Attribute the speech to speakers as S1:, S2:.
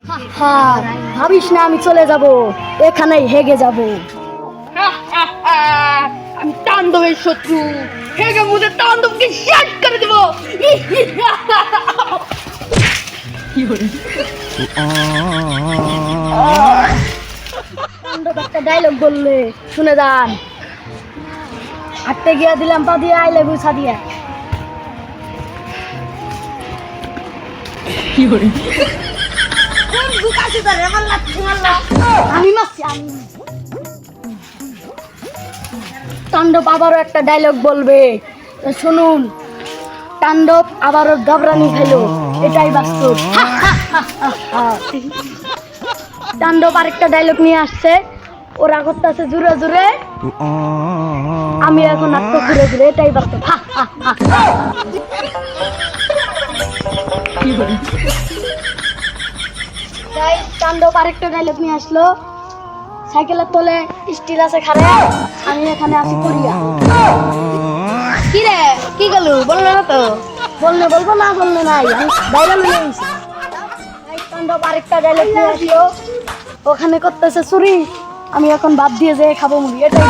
S1: হ্যাঁ, ভাবিস না আমি চলে যাব, এখানেই হেগে যাব।
S2: আমি তাণ্ডবের শত্রু, হেগে মুঝে তাণ্ডবকে শেষ করে দেবো।
S1: তাণ্ডব একটা ডায়লগ বললে শুনে যান। হাঁটতে গিয়া দিলাম পা দিয়ে আইলে গুছা দিয়া। আমি মারছি আমি। তাণ্ডব আবারও একটা ডায়লগ বলবে, তো শুনুন। তাণ্ডব আবারও গাবরানি খেলো, এটাই বাস্তব। তাণ্ডব আরেকটা ডায়লগ নিয়ে আসছে, ওরা করতেছে জুড়ে জুড়ে, আমি এখন আত্ম ঘুরে ঘুরে, এটাই বাস্তব। তাই তাণ্ডব আরেকটা ডায়লগ নিয়ে আসলো, সাইকেলের তলে স্টিল আছে খারে, আমি এখানে আছি করিয়া।
S2: কি রে, কি গেল বললো না তো?
S1: বললে বলবো, না বললে নাই, আমি বাইরে নিয়ে এসেছি। তাই তাণ্ডব আরেকটা ডায়লগ নিয়ে আসলো, ওখানে করতেছে চুরি, আমি এখন বাদ দিয়ে যেয়ে খাবো মুড়ি, এটাই